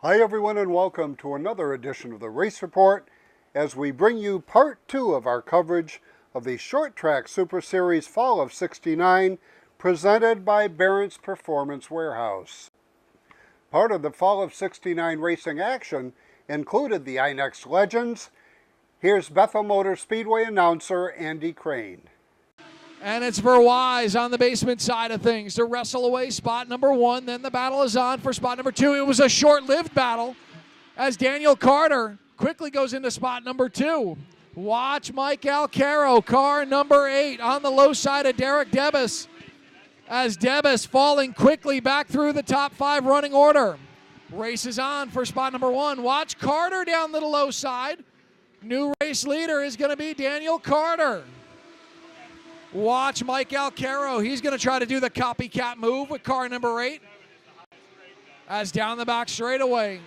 Hi everyone and welcome to another edition of the Race Report as we bring you part 2 of our coverage of the Short Track Super Series Fall of '69 presented by Behrent's Performance Warehouse. Part of the Fall of '69 racing action included the INEX Legends. Here's Bethel Motor Speedway announcer Andy Crane. And it's Verwise on the basement side of things to wrestle away spot number 1. Then the battle is on for spot number 2. It was a short-lived battle as Daniel Carter quickly goes into spot number 2. Watch Mike Alcaro, car number 8, on the low side of Derek Debus, as Debus falling quickly back through the top 5 running order. Race is on for spot number 1. Watch Carter down to the low side. New race leader is going to be Daniel Carter. Watch Mike Alcaro. He's going to try to do the copycat move with car number 8. As down the back straightaway,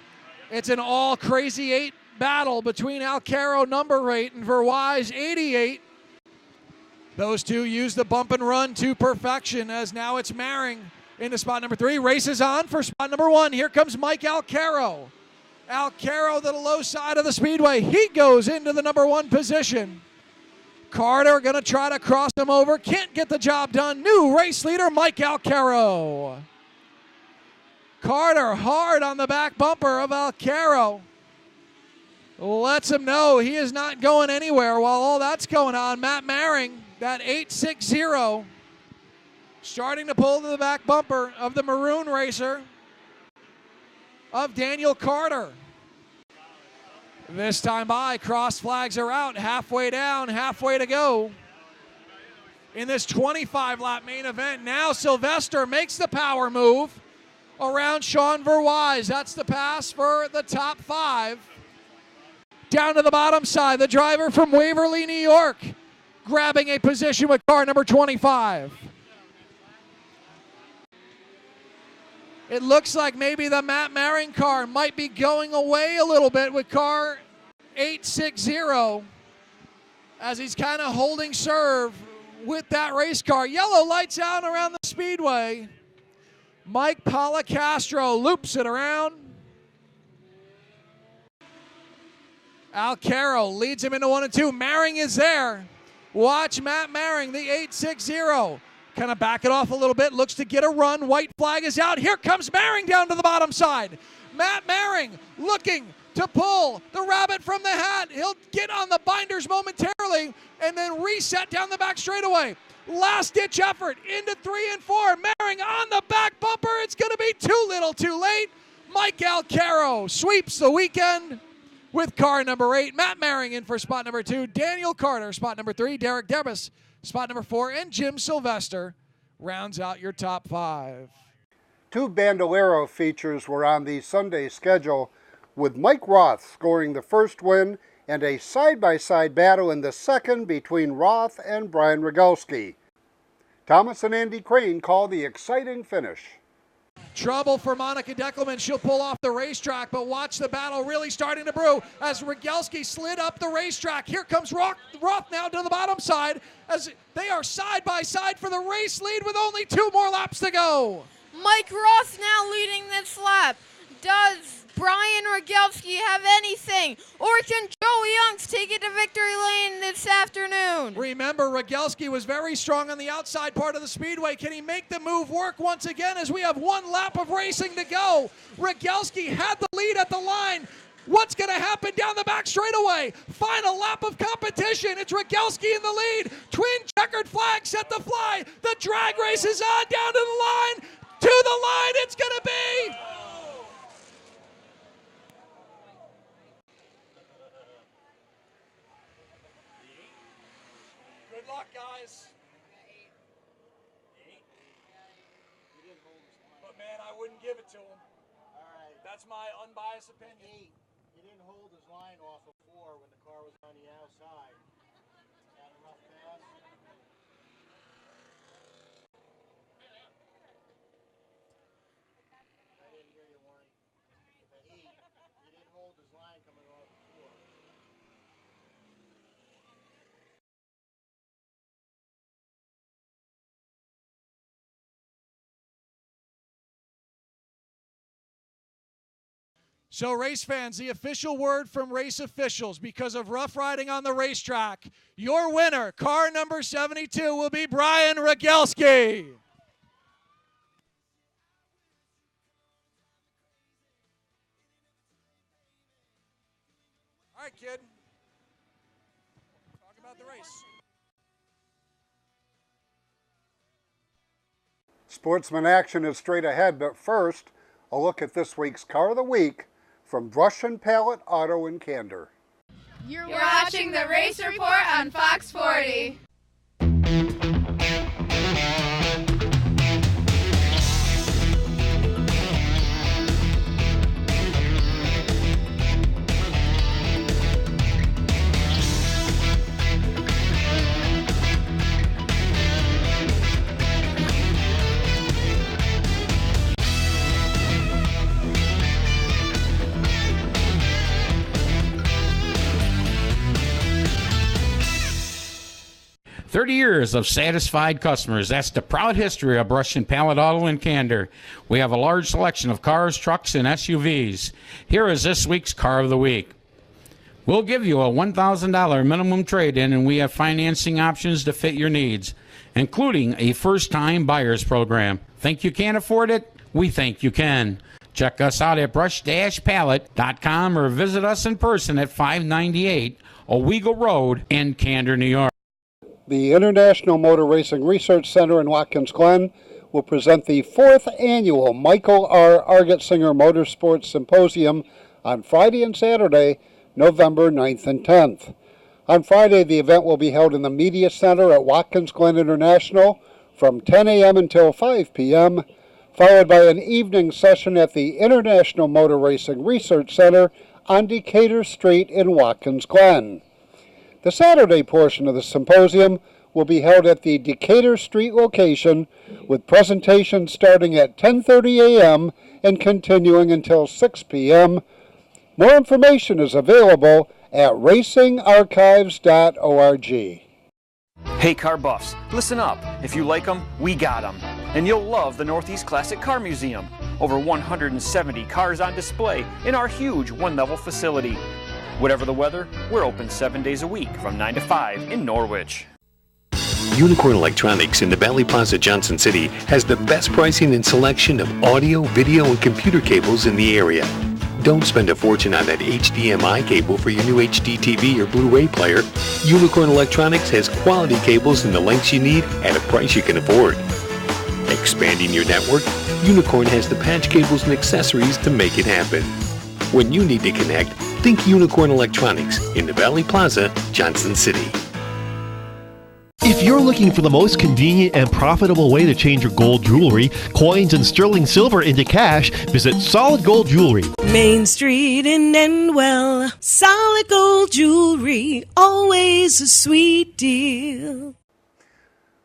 it's an all crazy 8 battle between Alcaro number 8 and Verwise 88. Those two use the bump and run to perfection as now it's Maring into spot number 3. Race is on for spot number 1. Here comes Mike Alcaro. Alcaro to the low side of the speedway. He goes into the number 1 position. Carter going to try to cross him over. Can't get the job done. New race leader, Mike Alcaro. Carter hard on the back bumper of Alcaro. Lets him know he is not going anywhere while all that's going on. Matt Maring, that 860, starting to pull to the back bumper of the maroon racer of Daniel Carter. This time by, cross flags are out, halfway down, halfway to go. In this 25-lap main event, now Sylvester makes the power move around Sean Verwise. That's the pass for the top 5. Down to the bottom side, the driver from Waverly, New York, grabbing a position with car number 25. It looks like maybe the Matt Maring car might be going away a little bit with car 860 as he's kind of holding serve with that race car. Yellow lights out around the speedway. Mike Policastro loops it around. Alcaro leads him into 1 and 2. Maring is there. Watch Matt Maring, the 860. Kind of back it off a little bit, looks to get a run. White flag is out. Here comes Maring down to the bottom side. Matt Maring looking to pull the rabbit from the hat. He'll get on the binders momentarily and then reset down the back straightaway. Last ditch effort into 3 and 4. Maring on the back bumper. It's going to be too little too late. Mike Alcaro sweeps the weekend with car number 8. Matt Maring in for spot number 2. Daniel Carter, spot number 3. Derek Debus, spot number 4, and Jim Sylvester rounds out your top 5. 2 Bandolero features were on the Sunday schedule, with Mike Roth scoring the first win and a side-by-side battle in the second between Roth and Brian Rogalski. Thomas and Andy Crane call the exciting finish. Trouble for Monica Deckelman. She'll pull off the racetrack, but watch the battle really starting to brew as Rogalski slid up the racetrack. Here comes Roth now to the bottom side as they are side by side for the race lead with only 2 more laps to go. Mike Roth now leading this lap. Does Brian Rogalski have anything, or can Joey Youngs take it to victory lane this afternoon? Remember, Rogalski was very strong on the outside part of the speedway. Can he make the move work once again as we have 1 lap of racing to go? Rogalski had the lead at the line. What's going to happen down the back straightaway? Final lap of competition. It's Rogalski in the lead. Twin checkered flag set to fly. The drag race is on down to the line. To the line it's going to be. Good luck, guys. But man, I wouldn't give it to him. All right. That's my unbiased opinion. 8. He didn't hold his line off of 4 when the car was on the outside. Got a rough pass. I didn't hear you, Warren. The 8. He didn't hold his line coming off of 4. So race fans, the official word from race officials, because of rough riding on the racetrack, your winner, car number 72, will be Brian Rogelski. All right, kid. Talk about the race. Sportsman action is straight ahead, but first, a look at this week's Car of the Week from Brush and Pallet Auto and Candor. You're watching the Race Report on Fox 40. "30 years of satisfied customers. That's the proud history of Brush and Pallet Auto and Candor. We have a large selection of cars, trucks, and SUVs. Here is this week's Car of the Week. We'll give you a $1,000 minimum trade-in, and we have financing options to fit your needs, including a first-time buyer's program. Think you can't afford it? We think you can. Check us out at brush-pallet.com or visit us in person at 598 Owego Road in Candor, New York. The International Motor Racing Research Center in Watkins Glen will present the 4th annual Michael R. Argetsinger Motorsports Symposium on Friday and Saturday, November 9th and 10th. On Friday, the event will be held in the Media Center at Watkins Glen International from 10 a.m. until 5 p.m., followed by an evening session at the International Motor Racing Research Center on Decatur Street in Watkins Glen. The Saturday portion of the symposium will be held at the Decatur Street location with presentations starting at 10:30 a.m. and continuing until 6 p.m. More information is available at racingarchives.org. Hey car buffs, listen up. If you like them, we got them. And you'll love the Northeast Classic Car Museum. Over 170 cars on display in our huge one-level facility. Whatever the weather, we're open 7 days a week from 9 to 5 in Norwich. Unicorn Electronics in the Valley Plaza, Johnson City has the best pricing and selection of audio, video, and computer cables in the area. Don't spend a fortune on that HDMI cable for your new HD TV or Blu-ray player. Unicorn Electronics has quality cables in the lengths you need at a price you can afford. Expanding your network, Unicorn has the patch cables and accessories to make it happen. When you need to connect, think Unicorn Electronics in the Valley Plaza, Johnson City. If you're looking for the most convenient and profitable way to change your gold jewelry, coins, and sterling silver into cash, visit Solid Gold Jewelry. Main Street in Endwell, Solid Gold Jewelry, always a sweet deal.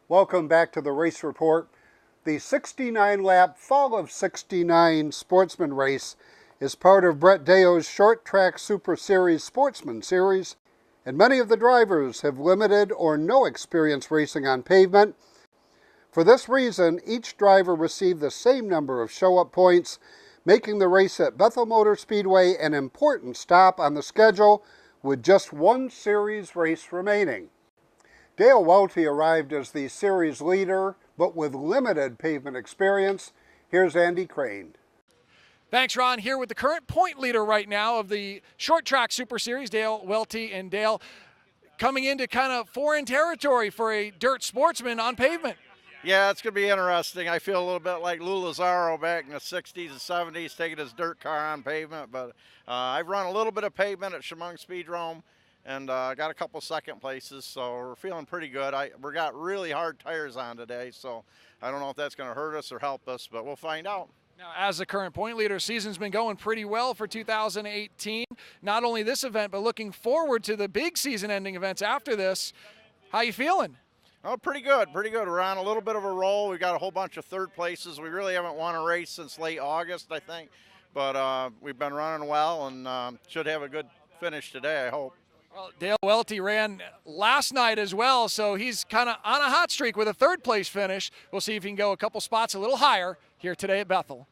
Welcome back to the Race Report. The 69-lap Fall of 69 Sportsman race is part of Brett Deo's Short Track Super Series Sportsman Series, and many of the drivers have limited or no experience racing on pavement. For this reason, each driver received the same number of show-up points, making the race at Bethel Motor Speedway an important stop on the schedule with just one series race remaining. Dale Welty arrived as the series leader, but with limited pavement experience. Here's Andy Crane. Thanks, Ron. Here with the current point leader right now of the Short Track Super Series, Dale Welty. And Dale, coming into kind of foreign territory for a dirt sportsman on pavement. Yeah, it's going to be interesting. I feel a little bit like Lou Lazzaro back in the 60s and 70s taking his dirt car on pavement. But I've run a little bit of pavement at Chemung Speedrome and got a couple second places, so we're feeling pretty good. We got really hard tires on today, so I don't know if that's going to hurt us or help us, but we'll find out. Now, as the current point leader, season's been going pretty well for 2018. Not only this event, but looking forward to the big season-ending events after this. How you feeling? Oh, pretty good, pretty good. We're on a little bit of a roll. We've got a whole bunch of third places. We really haven't won a race since late August, I think. But we've been running well and should have a good finish today, I hope. Well, Dale Welty ran last night as well, so he's kind of on a hot streak with a third-place finish. We'll see if he can go a couple spots a little higher here today at Bethel.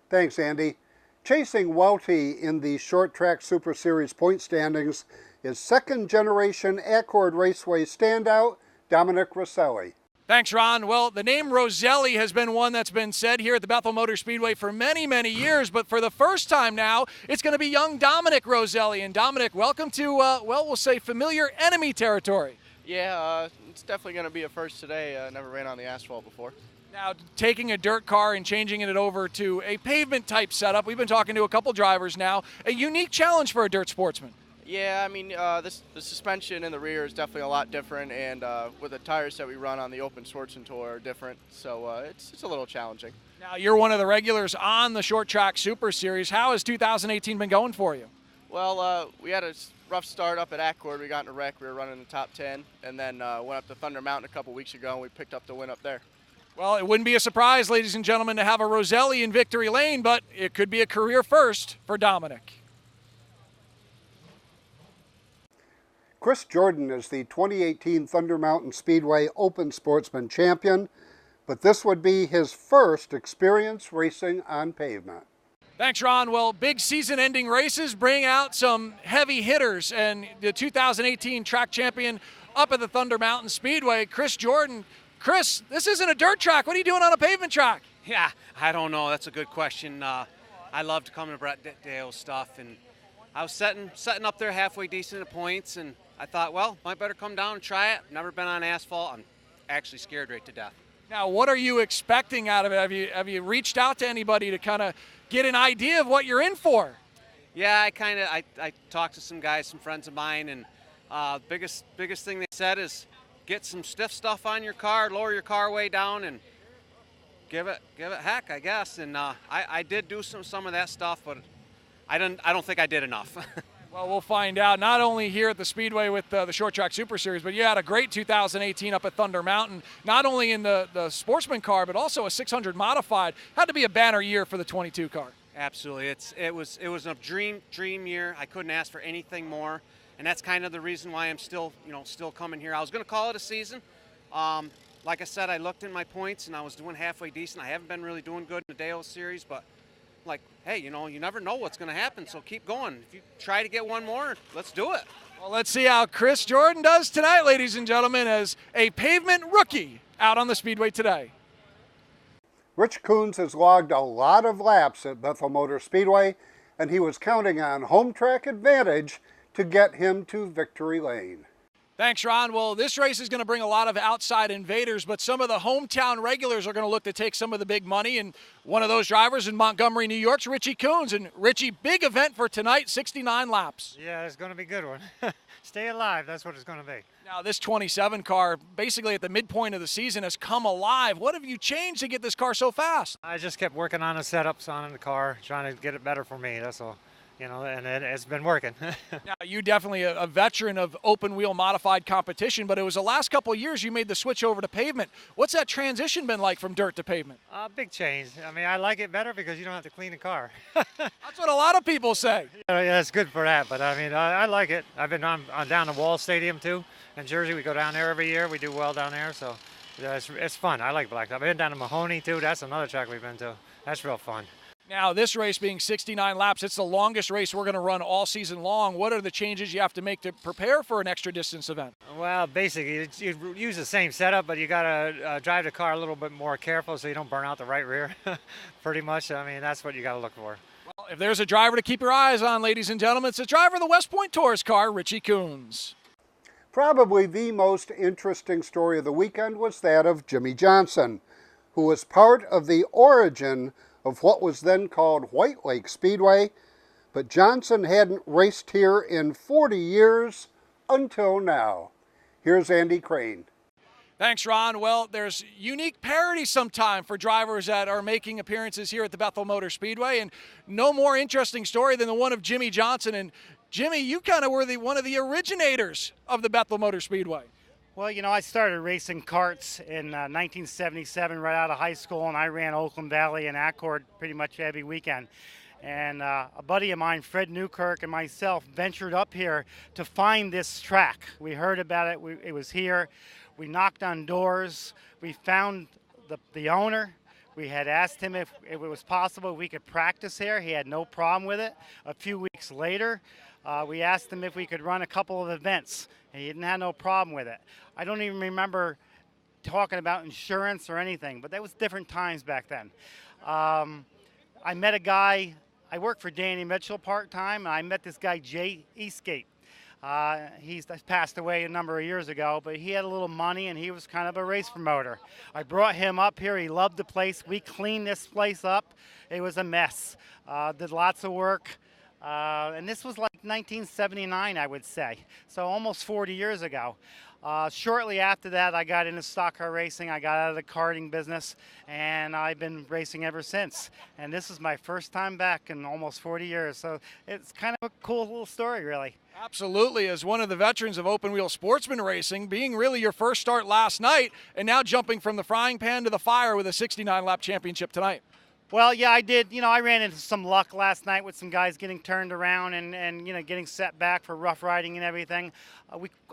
Thanks, Andy. Chasing Welty in the Short Track Super Series point standings is second-generation Accord Raceway standout Dominic Rosselli. Thanks, Ron. Well, the name Roselli has been one that's been said here at the Bethel Motor Speedway for many, many years, but for the first time now, it's going to be young Dominic Roselli. And Dominic, welcome to, we'll say familiar enemy territory. Yeah, it's definitely going to be a first today. Never ran on the asphalt before. Now, taking a dirt car and changing it over to a pavement-type setup, we've been talking to a couple drivers now, a unique challenge for a dirt sportsman. Yeah, I mean, the suspension in the rear is definitely a lot different, and with the tires that we run on the Open Sportsman Tour are different, so it's a little challenging. Now, you're one of the regulars on the Short Track Super Series. How has 2018 been going for you? Well, we had a rough start up at Accord. We got in a wreck. We were running in the top 10, and then went up to Thunder Mountain a couple weeks ago, and we picked up the win up there. Well, it wouldn't be a surprise, ladies and gentlemen, to have a Roselli in victory lane, but it could be a career first for Dominic. Chris Jordan is the 2018 Thunder Mountain Speedway Open Sportsman champion, but this would be his first experience racing on pavement. Thanks, Ron. Well, big season-ending races bring out some heavy hitters, and the 2018 track champion up at the Thunder Mountain Speedway, Chris Jordan. Chris, this isn't a dirt track. What are you doing on a pavement track? Yeah, I don't know. That's a good question. I loved coming to Brett Dale's stuff, and I was setting up there halfway decent at points, and I thought, well, might better come down and try it. Never been on asphalt. I'm actually scared right to death. Now, what are you expecting out of it? Have you reached out to anybody to kind of get an idea of what you're in for? Yeah, I talked to some guys, some friends of mine, and biggest thing they said is get some stiff stuff on your car, lower your car way down, and give it heck, I guess. And I did do some of that stuff, but I don't think I did enough. Well, we'll find out, not only here at the Speedway with the Short Track Super Series, but you had a great 2018 up at Thunder Mountain, not only in the Sportsman car, but also a 600 modified. Had to be a banner year for the 22 car. Absolutely. It was a dream year. I couldn't ask for anything more, and that's kind of the reason why I'm still coming here. I was going to call it a season. Like I said, I looked in my points, and I was doing halfway decent. I haven't been really doing good in the Dale Series, but like, hey, you never know what's going to happen, so keep going. If you try to get one more, let's do it. Well, let's see how Chris Jordan does tonight, ladies and gentlemen, as a pavement rookie out on the Speedway today. Rich Coons has logged a lot of laps at Bethel Motor Speedway, and he was counting on home track advantage to get him to victory lane. Thanks, Ron. Well, this race is going to bring a lot of outside invaders, but some of the hometown regulars are going to look to take some of the big money, and one of those drivers in Montgomery, New York's Richie Coons. And Richie, big event for tonight, 69 laps. Yeah, it's going to be a good one. Stay alive, that's what it's going to be. Now, this 27 car, basically at the midpoint of the season, has come alive. What have you changed to get this car so fast? I just kept working on the setups on the car, trying to get it better for me, that's all. And it's been working. Now, you definitely a veteran of open wheel modified competition, but it was the last couple of years you made the switch over to pavement. What's that transition been like from dirt to pavement? Big change. I mean, I like it better because you don't have to clean the car. That's what a lot of people say. Yeah, it's good for that, but I mean, I like it. I've been on down to Wall Stadium too in Jersey. We go down there every year. We do well down there, so yeah, it's fun. I like Blacktop. I've been down to Mahoney too. That's another track we've been to. That's real fun. Now, this race being 69 laps, it's the longest race we're going to run all season long. What are the changes you have to make to prepare for an extra distance event? Well, basically, you use the same setup, but you got to drive the car a little bit more careful so you don't burn out the right rear, pretty much. I mean, that's what you got to look for. Well, if there's a driver to keep your eyes on, ladies and gentlemen, it's the driver of the West Point Tours car, Richie Coons. Probably the most interesting story of the weekend was that of Jimmy Johnson, who was part of the origin of what was then called White Lake Speedway, but Johnson hadn't raced here in 40 years until now. Here's Andy Crane. Thanks, Ron. Well, there's unique parity sometime for drivers that are making appearances here at the Bethel Motor Speedway, and no more interesting story than the one of Jimmy Johnson. And Jimmy, you kind of were one of the originators of the Bethel Motor Speedway. Well, I started racing karts in 1977 right out of high school, and I ran Oakland Valley and Accord pretty much every weekend. And a buddy of mine, Fred Newkirk, and myself ventured up here to find this track. We heard about it. It was here. We knocked on doors. We found the owner. We had asked him if it was possible we could practice here. He had no problem with it. A few weeks later, we asked him if we could run a couple of events, and he didn't have no problem with it. I don't even remember talking about insurance or anything, but that was different times back then. I met a guy, I worked for Danny Mitchell part-time, and I met this guy, Jay Eastgate. He's passed away a number of years ago, but he had a little money and he was kind of a race promoter. I brought him up here. He loved the place. We cleaned this place up. It was a mess. Did lots of work. And this was like 1979, I would say. So almost 40 years ago. Shortly after that, I got into stock car racing. I got out of the karting business, and I've been racing ever since. And this is my first time back in almost 40 years. So it's kind of a cool little story, really. Absolutely, as one of the veterans of open wheel sportsman racing, being really your first start last night, and now jumping from the frying pan to the fire with a 69-lap championship tonight. Well, yeah, I did. You know, I ran into some luck last night with some guys getting turned around and you know, getting set back for rough riding and everything.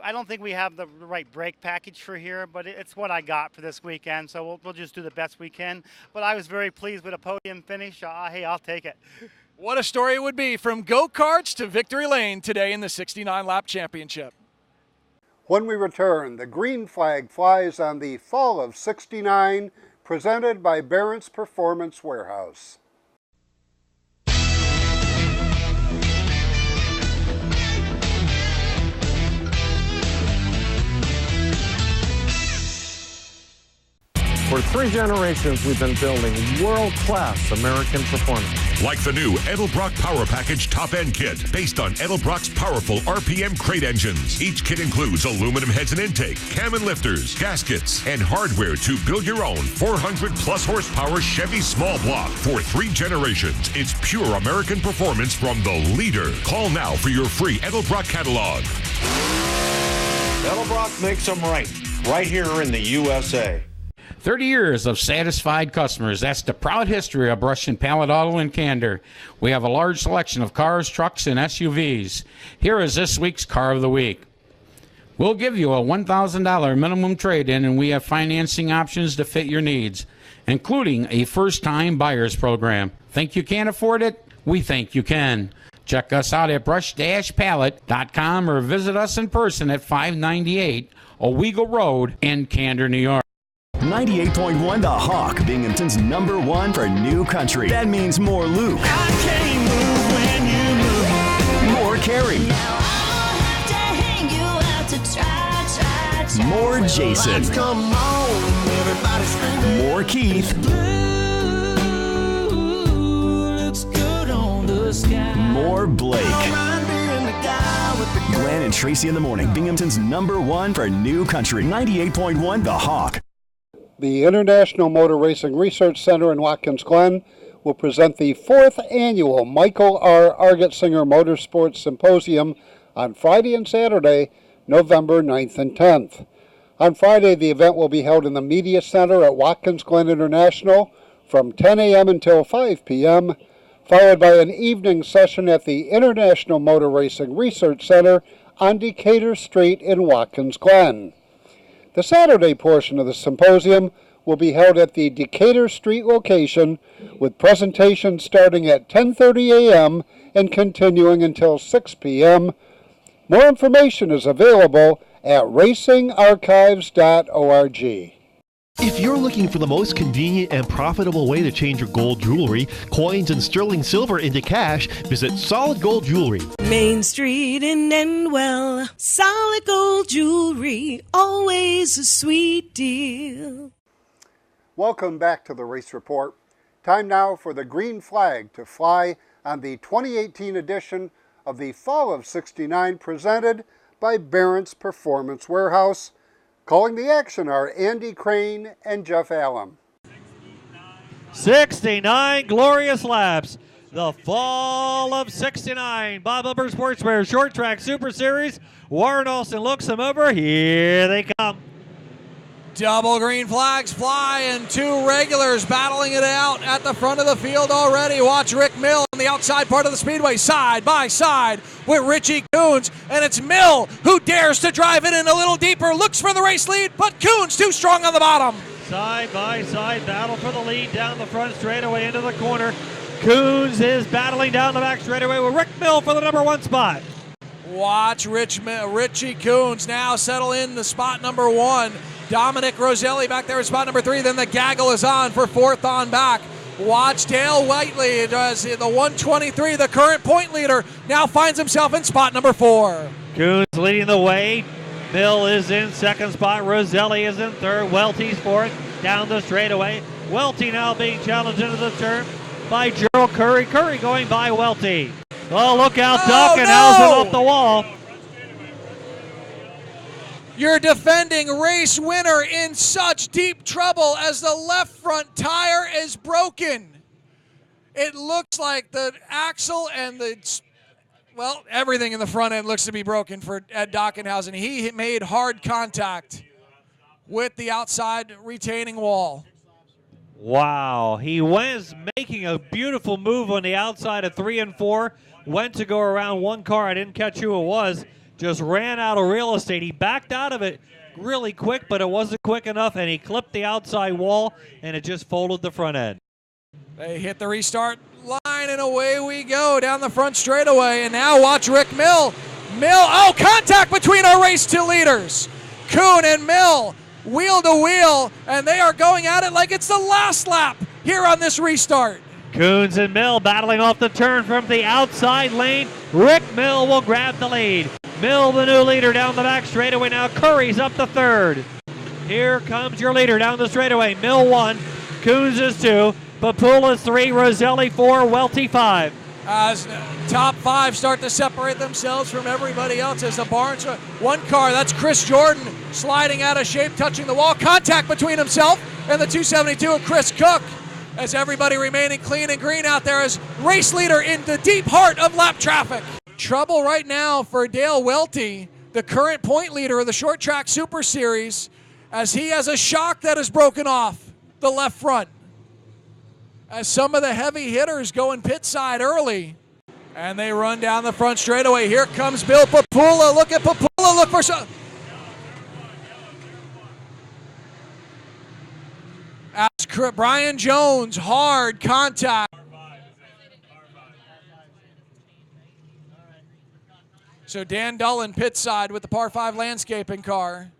I don't think we have the right brake package for here, but it's what I got for this weekend, so we'll just do the best we can. But I was very pleased with a podium finish. Hey, I'll take it. What a story it would be from go-karts to victory lane today in the 69-lap championship. When we return, the green flag flies on the Fall of 69, presented by Behrent's Performance Warehouse. For 3 generations, we've been building world-class American performance. Like the new Edelbrock Power Package Top-End Kit, based on Edelbrock's powerful RPM crate engines. Each kit includes aluminum heads and intake, cam and lifters, gaskets, and hardware to build your own 400-plus horsepower Chevy small block. For 3 generations, it's pure American performance from the leader. Call now for your free Edelbrock catalog. Edelbrock makes them right here in the USA. 30 years of satisfied customers. That's the proud history of Brush and Pallet Auto in Candor. We have a large selection of cars, trucks, and SUVs. Here is this week's Car of the Week. We'll give you a $1,000 minimum trade-in, and we have financing options to fit your needs, including a first-time buyers program. Think you can't afford it? We think you can. Check us out at brush-pallet.com or visit us in person at 598 Owego Road in Candor, New York. 98.1 The Hawk, Binghamton's #1 for new country. That means more Luke. I can't move when you move. More Carrie. Now I'll have to hang you out to try. More Jason. Lights come on, everybody screaming. More Keith. Blue looks good on the sky. More Blake. Glenn and Tracy in the morning, Binghamton's #1 for new country. 98.1 The Hawk. The International Motor Racing Research Center in Watkins Glen will present the 4th annual Michael R. Argetsinger Motorsports Symposium on Friday and Saturday, November 9th and 10th. On Friday, the event will be held in the Media Center at Watkins Glen International from 10 a.m. until 5 p.m., followed by an evening session at the International Motor Racing Research Center on Decatur Street in Watkins Glen. The Saturday portion of the symposium will be held at the Decatur Street location, with presentations starting at 10:30 a.m. and continuing until 6 p.m. More information is available at racingarchives.org. If you're looking for the most convenient and profitable way to change your gold jewelry, coins, and sterling silver into cash, visit Solid Gold Jewelry. Main Street in Endwell, Solid Gold Jewelry, always a sweet deal. Welcome back to the Race Report. Time now for the green flag to fly on the 2018 edition of the Fall of 69, presented by Behrent's Performance Warehouse. Calling the action are Andy Crane and Jeff Allen. 69 glorious laps. The Fall of 69. Bob Upper Sportswear Short Track Super Series. Warren Olson looks them over. Here they come. Double green flags fly, and 2 regulars battling it out at the front of the field already. Watch Rick Mill on the outside part of the Speedway, side by side with Richie Coons, and it's Mill who dares to drive it in a little deeper, looks for the race lead, but Coons too strong on the bottom. Side-by-side battle for the lead down the front straightaway into the corner. Coons is battling down the back straightaway with Rick Mill for the number 1 spot. Watch Richie Coons now settle in the spot number 1. Dominic Roselli back there in spot number 3. Then the gaggle is on for 4th on back. Watch Dale Whiteley does the 123, the current point leader, now finds himself in spot number 4. Coons leading the way. Mill is in 2nd spot. Roselli is in 3rd. Welty's 4th down the straightaway. Welty now being challenged into the turn by Gerald Curry. Curry going by Welty. Oh, look out, Dockenhausen off the wall. Your defending race winner in such deep trouble as the left front tire is broken. It looks like the axle and everything in the front end looks to be broken for Ed Dockenhausen. He made hard contact with the outside retaining wall. Wow, he was making a beautiful move on the outside of 3 and 4. Went to go around one car. I didn't catch who it was. Just ran out of real estate. He backed out of it really quick, but it wasn't quick enough, and he clipped the outside wall, and it just folded the front end. They hit the restart line, and away we go down the front straightaway. And now watch Rick Mill. Contact between our race 2 leaders. Kuhn and Mill, wheel to wheel, and they are going at it like it's the last lap here on this restart. Coons and Mill battling off the turn from the outside lane. Rick Mill will grab the lead. Mill, the new leader, down the back straightaway now. Curry's up the 3rd. Here comes your leader down the straightaway. Mill 1, Coons is 2, Papula 3, Roselli 4, Welty 5. As top 5 start to separate themselves from everybody else as the Barnes, one car, that's Chris Jordan, sliding out of shape, touching the wall. Contact between himself and the 272 of Chris Cook. As everybody remaining clean and green out there as race leader in the deep heart of lap traffic. Trouble right now for Dale Welty, the current point leader of the Short Track Super Series, as he has a shock that is broken off the left front. As some of the heavy hitters go in pit side early, and they run down the front straightaway. Here comes Bill Papula. Look at Papula, look for some. As Brian Jones, hard contact. So Dan Dullen pit side with the par 5 landscaping car.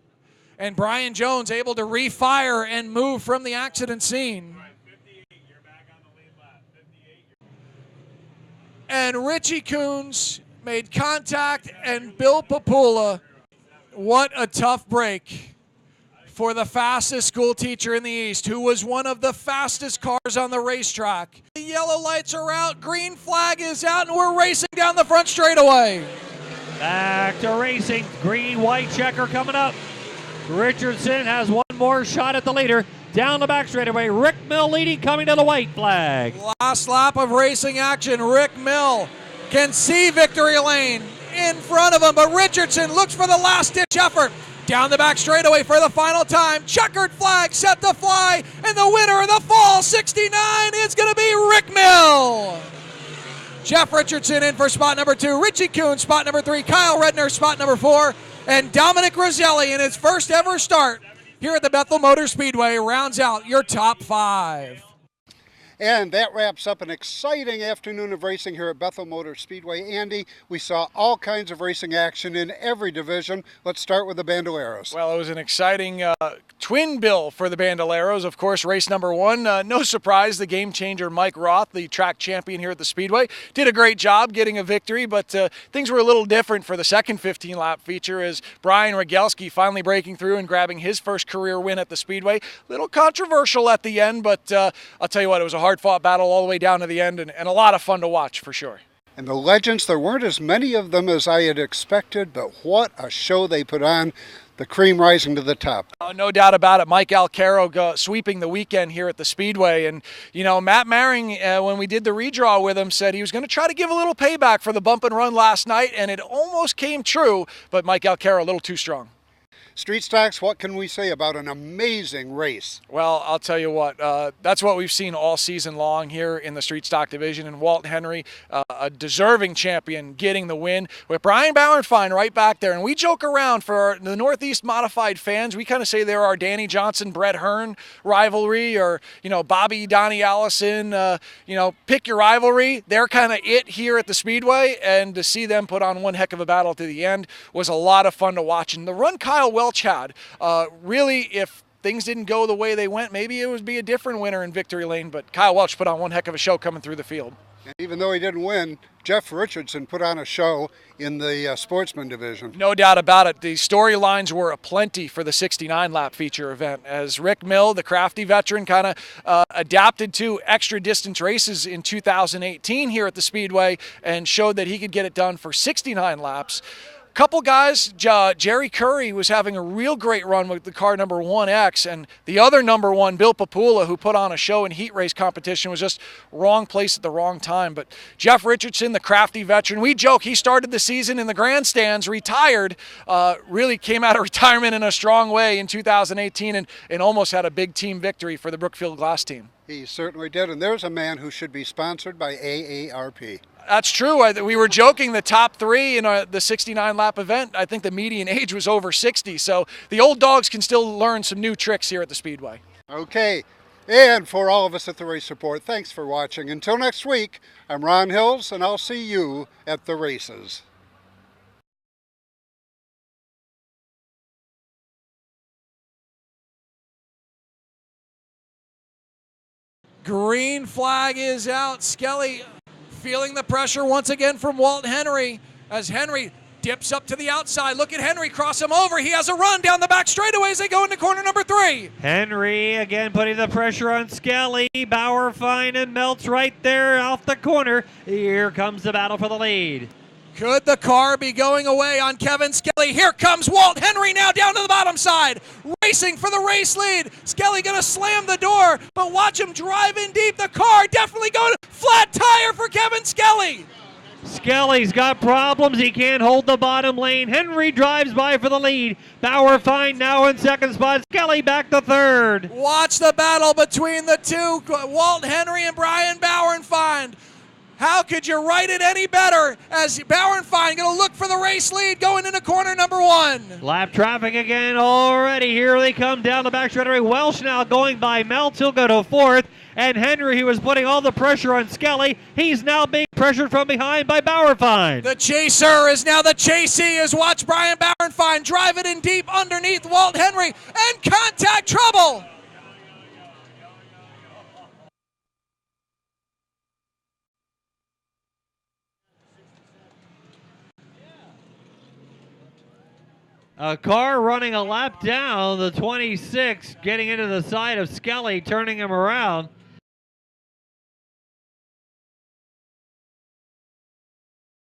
And Brian Jones able to refire and move from the accident scene. And Richie Coons made contact, and Bill Papula. What a tough break for the fastest school teacher in the East, who was one of the fastest cars on the racetrack. The yellow lights are out, green flag is out, and we're racing down the front straightaway. Back to racing, green-white checker coming up. Richardson has one more shot at the leader. Down the back straightaway, Rick Mill leading, coming to the white flag. Last lap of racing action. Rick Mill can see victory lane in front of him, but Richardson looks for the last-ditch effort. Down the back straightaway for the final time. Checkered flag set to fly, and the winner of the Fall 69 is going to be Rick Mill. Jeff Richardson in for spot number 2. Richie Kuhn, spot number 3. Kyle Redner, spot number 4. And Dominic Roselli in his first ever start here at the Bethel Motor Speedway rounds out your top 5. And that wraps up an exciting afternoon of racing here at Bethel Motor Speedway. Andy, we saw all kinds of racing action in every division. Let's start with the Bandoleros. Well, it was an exciting twin bill for the Bandoleros. Of course, race number 1, no surprise, the game changer Mike Roth, the track champion here at the Speedway, did a great job getting a victory, but things were a little different for the second 15-lap feature as Brian Rogelski finally breaking through and grabbing his first career win at the Speedway. A little controversial at the end, but I'll tell you what, it was a hard-fought battle all the way down to the end, and a lot of fun to watch for sure. And the legends, there weren't as many of them as I had expected, but what a show they put on. The cream rising to the top. No doubt about it. Mike Alcaro sweeping the weekend here at the Speedway. And, you know, Matt Maring, when we did the redraw with him, said he was going to try to give a little payback for the bump and run last night, and it almost came true, but Mike Alcaro a little too strong. Street Stocks, what can we say about an amazing race? Well, I'll tell you what, that's what we've seen all season long here in the Street Stock division. And Walt Henry, a deserving champion, getting the win with Brian Bauernfein right back there. And we joke around for the Northeast Modified fans. We kind of say they're our Danny Johnson, Brett Hearn rivalry, or, Bobby, Donnie Allison, pick your rivalry. They're kind of it here at the Speedway. And to see them put on one heck of a battle to the end was a lot of fun to watch. And the run Kyle Welch had, really, if things didn't go the way they went, maybe it would be a different winner in victory lane, but Kyle Welch put on one heck of a show coming through the field. And even though he didn't win, Jeff Richardson put on a show in the Sportsman division. No doubt about it. The storylines were aplenty for the 69-lap feature event, as Rick Mill, the crafty veteran, kind of adapted to extra distance races in 2018 here at the Speedway and showed that he could get it done for 69 laps. Couple guys, Jerry Curry was having a real great run with the car number 1X, and the other number 1, Bill Papula, who put on a show in heat race competition, was just wrong place at the wrong time. But Jeff Richardson, the crafty veteran, we joke he started the season in the grandstands, retired, really came out of retirement in a strong way in 2018 and almost had a big team victory for the Brookfield Glass team. He certainly did, and there's a man who should be sponsored by AARP. That's true. We were joking the top 3 in the 69-lap event. I think the median age was over 60, so the old dogs can still learn some new tricks here at the Speedway. Okay, and for all of us at the Race Report, thanks for watching. Until next week, I'm Ron Hills, and I'll see you at the races. Green flag is out. Skelly feeling the pressure once again from Walt Henry as Henry dips up to the outside. Look at Henry cross him over. He has a run down the back straightaway as they go into corner number 3. Henry again putting the pressure on Skelly. Bauernfein and Meltz right there off the corner. Here comes the battle for the lead. Could the car be going away on Kevin Skelly? Here comes Walt Henry now down to the bottom side, racing for the race lead. Skelly gonna slam the door, but watch him drive in deep. The car definitely going flat tire for Kevin Skelly. Skelly's got problems. He can't hold the bottom lane. Henry drives by for the lead. Bauernfein now in second spot. Skelly back to third. Watch the battle between the two, Walt Henry and Brian Bauernfein. How could you write it any better as Bauernfein going to look for the race lead going into corner number 1. Lap traffic again already. Here they come down the back straightaway. Welsh now going by Meltz. He'll go to 4th. And Henry, who was putting all the pressure on Skelly, he's now being pressured from behind by Bauernfein. The chaser is now the chasee as watch Brian Bauernfein drive it in deep underneath Walt Henry and contact trouble. A car running a lap down, the 26, getting into the side of Skelly, turning him around.